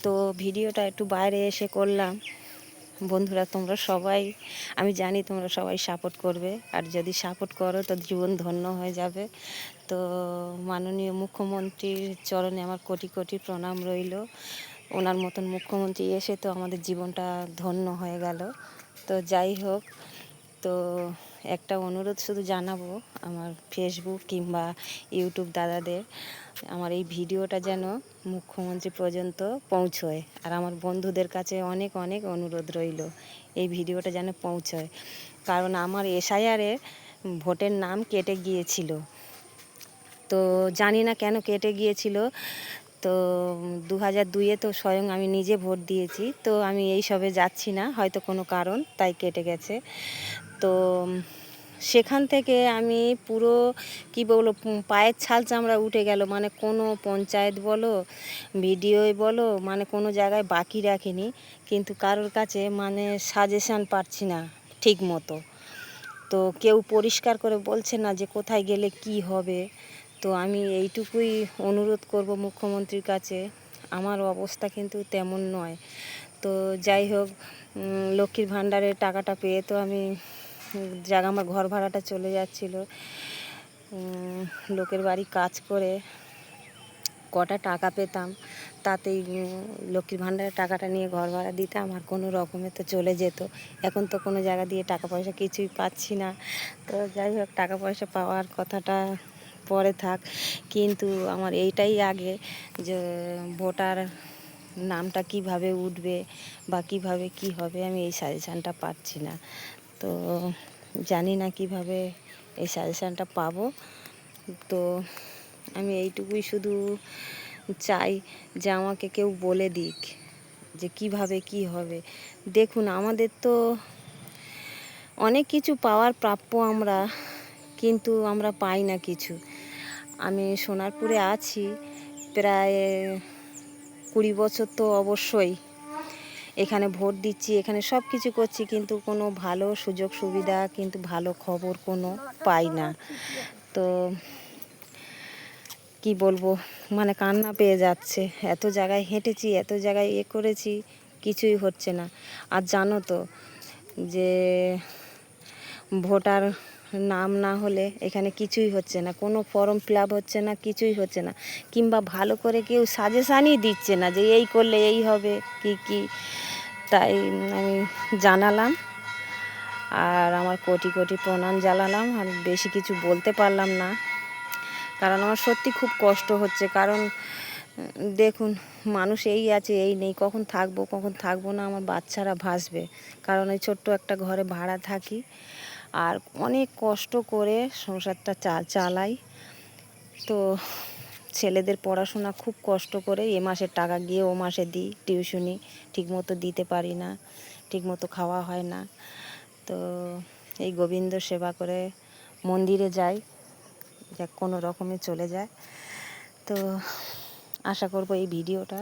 তো ভিডিওটা একটু বাইরে এসে করলাম। বন্ধুরা তোমরা সবাই, আমি জানি তোমরা সবাই সাপোর্ট করবে, আর যদি সাপোর্ট করো তো জীবন ধন্য হয়ে যাবে। তো মাননীয় মুখ্যমন্ত্রীর চরণে আমার কোটি কোটি প্রণাম রইল। ওনার মতন মুখ্যমন্ত্রী এসে তো আমাদের জীবনটা ধন্য হয়ে গেল। তো যাই হোক, তো একটা অনুরোধ শুধু জানাবো আমার ফেসবুক কিংবা ইউটিউব দাদাদের, আমার এই ভিডিওটা যেন মুখ্যমন্ত্রী পর্যন্ত পৌঁছয়। আর আমার বন্ধুদের কাছে অনেক অনেক অনুরোধ রইল এই ভিডিওটা যেন পৌঁছয়। কারণ আমার এসআইআরে ভোটের নাম কেটে গিয়েছিল, তো জানি না কেন কেটে গিয়েছিল। তো 2002-এ তো স্বয়ং আমি নিজে ভোট দিয়েছি, তো আমি এই সবে যাচ্ছি না, হয়তো কোনো কারণ তাই কেটে গেছে। তো সেখান থেকে আমি পুরো কী বলবো, পায়ের ছাল চামড়া উঠে গেল। মানে কোনো পঞ্চায়েত বলো, ভিডিওই বলো, মানে কোনো জায়গায় বাকি রাখিনি, কিন্তু কারোর কাছে মানে সাজেশান পাচ্ছি না ঠিক মতো। তো কেউ পরিষ্কার করে বলছে না যে কোথায় গেলে কি হবে। তো আমি এইটুকুই অনুরোধ করব মুখ্যমন্ত্রীর কাছে, আমার অবস্থা কিন্তু তেমন নয়। তো যাই হোক, লক্ষ্মীর ভাণ্ডারের টাকাটা পেয়ে তো আমি আমার ঘর ভাড়াটা চলে যাচ্ছিল। লোকের বাড়ি কাজ করে কটা টাকা পেতাম, তাতেই লক্ষ্মীর ভাণ্ডারের টাকাটা নিয়ে ঘর ভাড়া দিতাম, আর কোনো রকমে তো চলে যেত। এখন তো কোনো জায়গা দিয়ে টাকা পয়সা কিছুই পাচ্ছি না। তো যাই হোক, টাকা পয়সা পাওয়ার কথাটা পরে থাক, কিন্তু আমার এইটাই আগে যে ভোটার নামটা কিভাবে উঠবে বা কিভাবে কি হবে, আমি এই সাজেশানটা পাচ্ছি না। তো জানি না কিভাবে এই সাজেশানটা পাবো। তো আমি এইটুকুই শুধু চাই যে আমাকে কেউ বলে দিক যে কিভাবে কি হবে। দেখুন, আমাদের তো অনেক কিছু পাওয়ার প্রাপ্য আমরা, কিন্তু আমরা পাই না কিছু। আমি সোনারপুরে আছি প্রায় 20 বছর, তো অবশ্যই এখানে ভোট দিচ্ছি, এখানে সব কিছু করছি, কিন্তু কোনো ভালো সুযোগ সুবিধা, কিন্তু ভালো খবর কোনো পাই না। তো কি বলবো, মানে কান্না পেয়ে যাচ্ছে। এত জায়গায় হেঁটেছি, এত জায়গায় করেছি, কিছুই হচ্ছে না। আর জানো তো যে ভোটার নাম না হলে এখানে কিছুই হচ্ছে না, কোনো ফর্ম ফিল আপ হচ্ছে না, কিছুই হচ্ছে না, কিংবা ভালো করে কেউ সাজেশানই দিচ্ছে না যে এই করলে এই হবে কি কি। তাই আমি জানালাম, আর আমার কোটি কোটি প্রণাম জানালাম। আর বেশি কিছু বলতে পারলাম না, কারণ আমার সত্যি খুব কষ্ট হচ্ছে। কারণ দেখুন, মানুষ এই আছে এই নেই, কখন থাকবো না, আমার বাচ্চারা ভাসবে। কারণ এই ছোট্ট একটা ঘরে ভাড়া থাকি, আর অনেক কষ্ট করে সংসারটা চালাই। তো ছেলেদের পড়াশোনা খুব কষ্ট করে এ মাসের টাকা গিয়ে ও মাসে দিই, টিউশনি ঠিকমতো দিতে পারি না, ঠিকমতো খাওয়া হয় না। তো এই গোবিন্দ সেবা করে মন্দিরে যাই, যা কোনো রকমে চলে যায়। তো আশা করব এই ভিডিওটা